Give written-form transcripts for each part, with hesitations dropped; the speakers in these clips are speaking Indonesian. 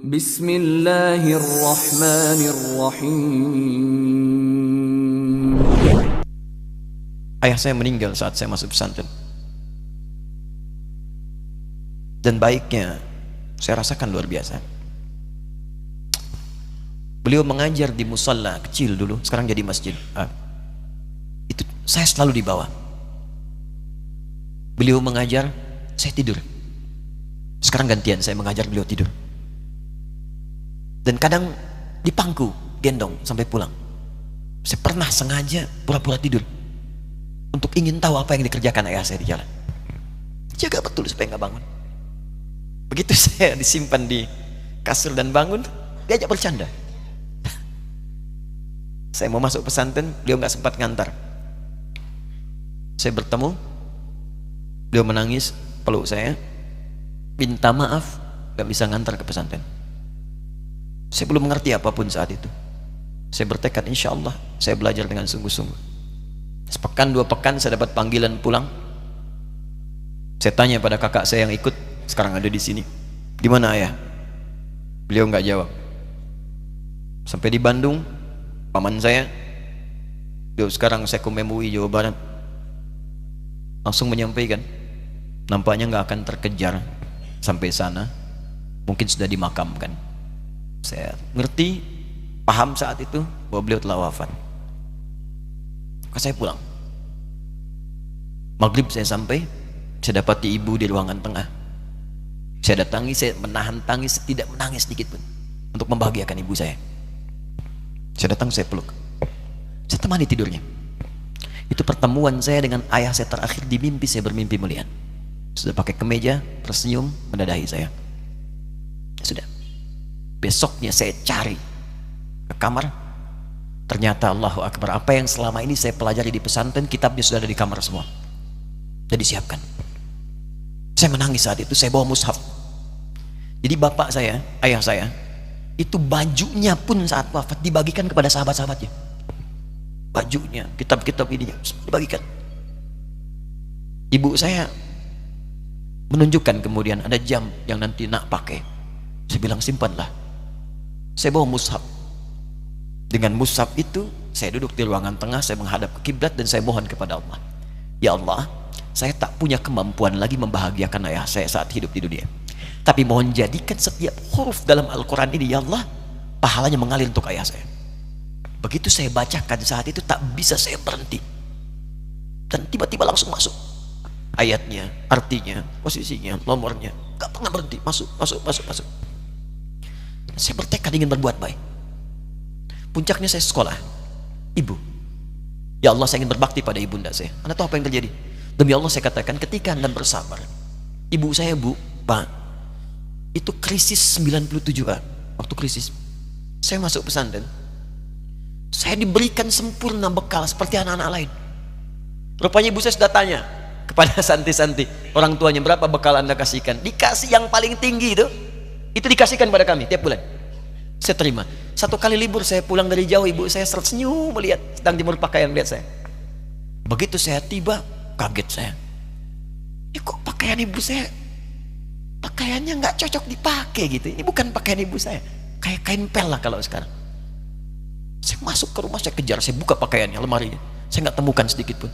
Bismillahirrahmanirrahim. Ayah saya meninggal saat saya masuk pesantren. Dan baiknya saya rasakan luar biasa. Beliau mengajar di musalla kecil dulu, sekarang jadi masjid. Itu saya selalu di bawah. Beliau mengajar, saya tidur. Sekarang gantian saya mengajar, beliau tidur. Dan kadang di pangku, gendong sampai pulang. Saya pernah sengaja pura-pura tidur untuk ingin tahu apa yang dikerjakan ayah saya di jalan. Jaga betul supaya nggak bangun. Begitu saya disimpan di kasur dan bangun, diajak bercanda. Saya mau masuk pesantren, beliau nggak sempat ngantar. Saya bertemu, beliau menangis, peluk saya, minta maaf, nggak bisa ngantar ke pesantren. Saya belum mengerti apapun saat itu. Saya bertekad, insya Allah saya belajar dengan sungguh-sungguh. Sepekan dua pekan saya dapat panggilan pulang. Saya tanya pada kakak saya yang ikut, sekarang ada di sini. Di mana ayah? Beliau nggak jawab. Sampai di Bandung, paman saya, beliau sekarang Sekom MUI Jawa Barat, langsung menyampaikan, nampaknya nggak akan terkejar sampai sana, mungkin sudah dimakamkan. Saya ngerti, paham saat itu bahwa beliau telah wafat. Maka saya pulang. Maghrib saya sampai, saya dapati ibu di ruangan tengah. Saya datangi, saya menahan tangis, tidak menangis sedikit pun untuk membahagiakan ibu saya. Saya datang, saya peluk, saya temani tidurnya. Itu pertemuan saya dengan ayah saya terakhir di mimpi. Saya bermimpi melihat sudah pakai kemeja, tersenyum, mendadahi saya. Sudah. Besoknya saya cari ke kamar, ternyata Allahu Akbar, apa yang selama ini saya pelajari di pesantren, kitabnya sudah ada di kamar semua, sudah disiapkan. Saya menangis saat itu. Saya bawa mushaf. Jadi bapak saya, ayah saya, itu bajunya pun saat wafat dibagikan kepada sahabat-sahabatnya. Bajunya, kitab-kitab ini dibagikan. Ibu saya menunjukkan kemudian ada jam yang nanti nak pakai. Saya bilang simpanlah. Saya bawa mushaf. Dengan mushaf itu saya duduk di ruangan tengah, saya menghadap ke kiblat dan saya mohon kepada Allah, ya Allah, saya tak punya kemampuan lagi membahagiakan ayah saya saat hidup di dunia, tapi mohon jadikan setiap huruf dalam Al-Quran ini, ya Allah, pahalanya mengalir untuk ayah saya. Begitu saya bacakan saat itu, tak bisa saya berhenti, dan tiba-tiba langsung masuk ayatnya, artinya, posisinya, nomornya, gak pernah berhenti, masuk. Saya bertekad ingin berbuat baik. Puncaknya saya sekolah. Ibu, ya Allah, saya ingin berbakti pada ibunda saya. Anda tahu apa yang terjadi? Demi Allah saya katakan, ketika Anda bersabar, ibu saya, Bu, Pak, itu krisis 97, Pak. Waktu krisis saya masuk pesantren, saya diberikan sempurna bekal seperti anak-anak lain. Rupanya ibu saya sudah tanya kepada santi-santi, orang tuanya, berapa bekal Anda kasihkan? Dikasih yang paling tinggi itu dikasihkan pada kami tiap bulan. Saya terima. Satu kali libur saya pulang dari jauh, ibu saya tersenyum melihat sedang jemur pakaian, melihat saya. Begitu saya tiba, kaget saya. Kok pakaian ibu saya, pakaiannya nggak cocok dipakai gitu. Ini bukan pakaian ibu saya, kayak kain pel lah kalau sekarang. Saya masuk ke rumah, saya kejar, saya buka pakaiannya, lemarinya, saya nggak temukan sedikit pun.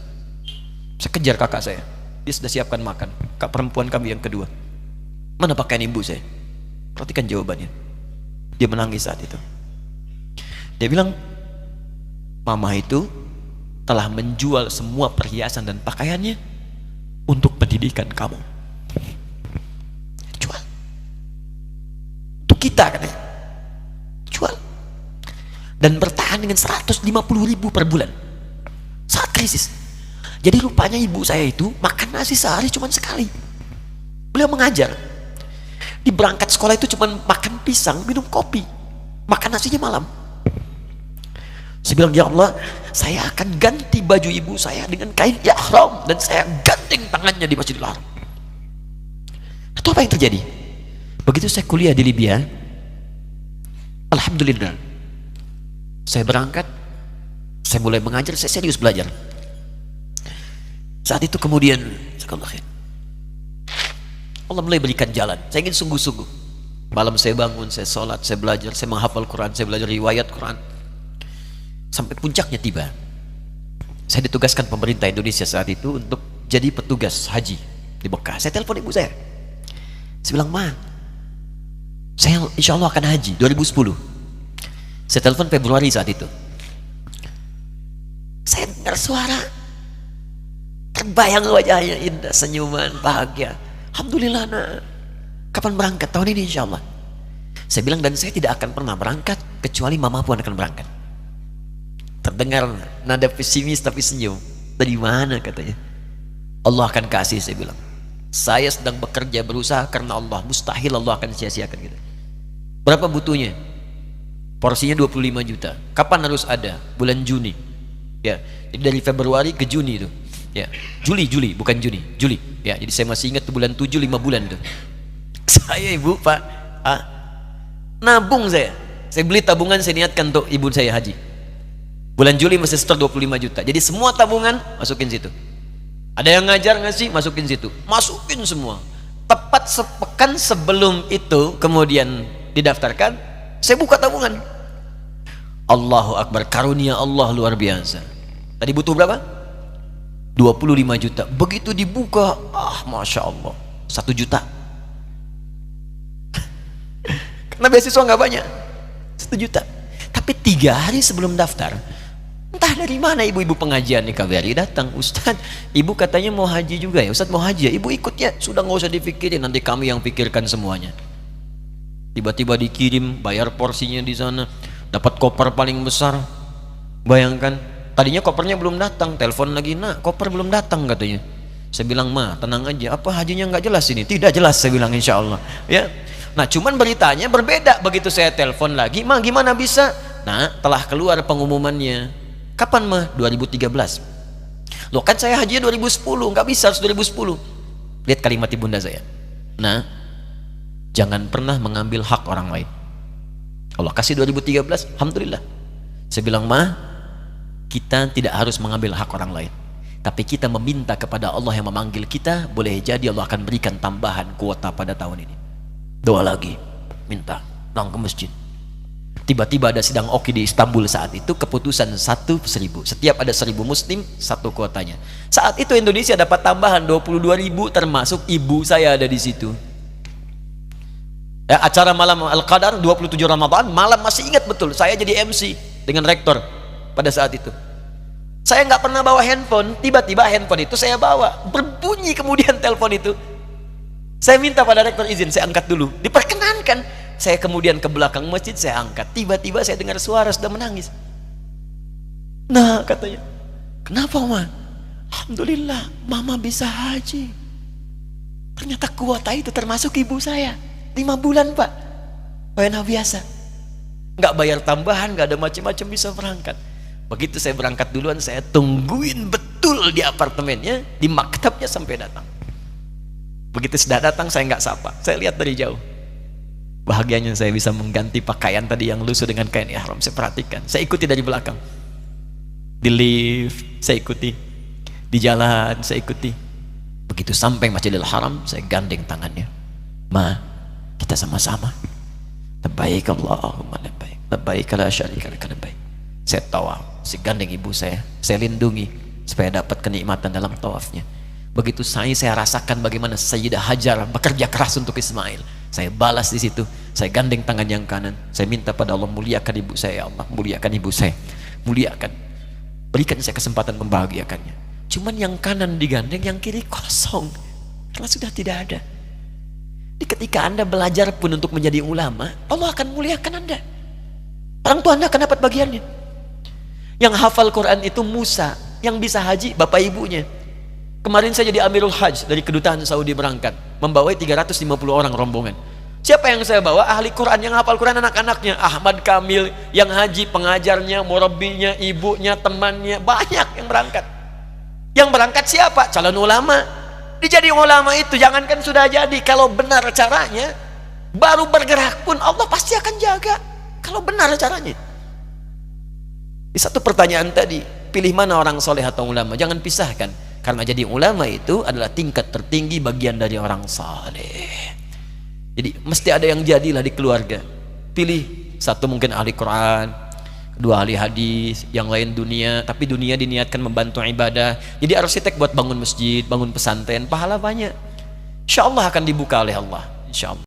Saya kejar kakak saya, dia sudah siapkan makan. Kak perempuan kami yang kedua, mana pakaian ibu saya? Perhatikan jawabannya. Dia menangis saat itu. Dia bilang, mama itu telah menjual semua perhiasan dan pakaiannya untuk pendidikan kamu. Jual. Untuk kita, katanya. Jual. Dan bertahan dengan 150.000 per bulan saat krisis. Jadi rupanya ibu saya itu makan nasi sehari cuma sekali. Beliau mengajar. Di berangkat sekolah itu cuma makan pisang, minum kopi, makan nasinya malam. Saya bilang, ya Allah, saya akan ganti baju ibu saya dengan kain ihram dan saya ganting tangannya di Masjidil Haram. Itu apa yang terjadi? Begitu saya kuliah di Libya, alhamdulillah, saya berangkat, saya mulai mengajar, saya serius belajar. Saat itu kemudian Allah mulai berikan jalan. Saya ingin sungguh-sungguh. Malam saya bangun, saya sholat, saya belajar, saya menghafal Quran, saya belajar riwayat Quran. Sampai puncaknya tiba. Saya ditugaskan pemerintah Indonesia saat itu untuk jadi petugas haji di Mekah. Saya telepon ibu saya. Saya bilang, Ma, saya insya Allah akan haji 2010. Saya telepon Februari saat itu. Saya dengar suara, terbayang wajahnya indah, senyuman, bahagia. Alhamdulillah, nak. Kapan berangkat? Tahun ini insya Allah. Saya bilang, dan saya tidak akan pernah berangkat kecuali mama pun akan berangkat. Terdengar nada pesimis tapi senyum. Dari mana katanya? Allah akan kasih, saya bilang. Saya sedang bekerja berusaha karena Allah. Mustahil Allah akan sia-siakan kita. Berapa butuhnya? Porsinya 25 juta. Kapan harus ada? Bulan Juni. Ya, jadi dari Februari ke Juni itu. Ya, Juli bukan Juni, Juli. Ya, jadi saya masih ingat bulan 7 5 bulan itu. Saya ibu pak, nabung saya beli tabungan, saya niatkan untuk ibu saya haji. Bulan Juli masih setor 25 juta. Jadi semua tabungan masukin situ. Ada yang ngajar ngasih, masukin situ, masukin semua. Tepat sepekan sebelum itu kemudian didaftarkan, saya buka tabungan. Allahu Akbar, karunia Allah luar biasa. Tadi butuh berapa? 25 juta. Begitu dibuka, Masya Allah, 1 juta. Karena beasiswa nggak banyak, 1 juta. Tapi 3 hari sebelum daftar, entah dari mana ibu-ibu pengajian di KBRI datang, Ustadz, ibu katanya mau haji juga ya, Ustadz mau haji ya, ibu ikut ya, sudah nggak usah dipikirin, nanti kami yang pikirkan semuanya. Tiba-tiba dikirim, bayar porsinya di sana, dapat koper paling besar. Bayangkan, tadinya kopernya belum datang, telepon lagi, nak koper belum datang katanya. Saya bilang, Ma, tenang aja, apa hajinya nggak jelas ini? Tidak jelas, saya bilang, insya Allah ya. Nah, cuman beritanya berbeda. Begitu saya telepon lagi, Ma, gimana bisa? Nah, telah keluar pengumumannya. Kapan, Ma? 2013. Loh, kan saya haji 2010, nggak bisa, harus 2010. Lihat kalimat ibunda saya. Nah, jangan pernah mengambil hak orang lain. Allah kasih 2013, alhamdulillah. Saya bilang, Ma, kita tidak harus mengambil hak orang lain, tapi kita meminta kepada Allah yang memanggil kita. Boleh jadi Allah akan berikan tambahan kuota pada tahun ini. Doa lagi, minta, pulang ke masjid. Tiba-tiba ada sidang Oki di Istanbul saat itu, keputusan 1.000. Setiap ada 1.000 muslim, 1 kuotanya. Saat itu Indonesia dapat tambahan 22.000, termasuk ibu saya ada di situ. Ya, acara malam Al-Qadar 27 Ramadan, malam masih ingat betul, saya jadi MC dengan rektor pada saat itu. Saya nggak pernah bawa handphone, tiba-tiba handphone itu saya bawa, berbunyi kemudian telepon itu. Saya minta pada rektor izin, saya angkat dulu, diperkenankan. Saya kemudian ke belakang masjid, saya angkat. Tiba-tiba saya dengar suara sudah menangis. Nah, katanya, kenapa, Ma? Alhamdulillah, Mama bisa haji. Ternyata kuota itu termasuk ibu saya. 5 bulan, Pak. Wena biasa. Nggak bayar tambahan, nggak ada macam-macam, bisa berangkat. Begitu saya berangkat duluan, saya tungguin betul di apartemennya, di maktabnya sampai datang. Begitu sudah datang, saya nggak sapa, saya lihat dari jauh. Bahagianya saya bisa mengganti pakaian tadi yang lusuh dengan kain ihram. Saya perhatikan, saya ikuti dari belakang. Di lift, saya ikuti. Di jalan, saya ikuti. Begitu sampai Masjidil Haram, saya gandeng tangannya. Ma, kita sama-sama. Labbaik Allahumma labbaik. Labbaik la syarika laka labbaik. Saya tawaf, saya gandeng ibu saya lindungi supaya dapat kenikmatan dalam tawafnya. Begitu saya rasakan bagaimana Sayyidah Hajar bekerja keras untuk Ismail. Saya balas di situ. Saya gandeng tangan yang kanan. Saya minta pada Allah, muliakan ibu saya, ya Allah, muliakan ibu saya, muliakan. Berikan saya kesempatan membahagiakannya. Cuman yang kanan digandeng, yang kiri kosong, karena sudah tidak ada. Di ketika Anda belajar pun untuk menjadi ulama, Allah akan muliakan Anda. Orang tua Anda akan dapat bagiannya. Yang hafal Quran itu Musa, yang bisa haji bapak ibunya. Kemarin saya jadi Amirul Hajj dari kedutaan Saudi berangkat, membawai 350 orang rombongan. Siapa yang saya bawa? Ahli Quran, yang hafal Quran anak-anaknya. Ahmad Kamil, yang haji pengajarnya, murabbinya, ibunya, temannya, banyak yang berangkat. Yang berangkat siapa? Calon ulama. Dijadi ulama itu, jangankan sudah jadi, kalau benar caranya, baru bergerak pun Allah pasti akan jaga. Kalau benar caranya. Di satu pertanyaan tadi, pilih mana orang soleh atau ulama? Jangan pisahkan. Karena jadi ulama itu adalah tingkat tertinggi bagian dari orang saleh. Jadi mesti ada yang jadilah di keluarga. Pilih satu mungkin ahli Quran, kedua ahli hadis, yang lain dunia, tapi dunia diniatkan membantu ibadah. Jadi arsitek buat bangun masjid, bangun pesantren, pahala banyak. Insya Allah akan dibuka oleh Allah. Insya Allah.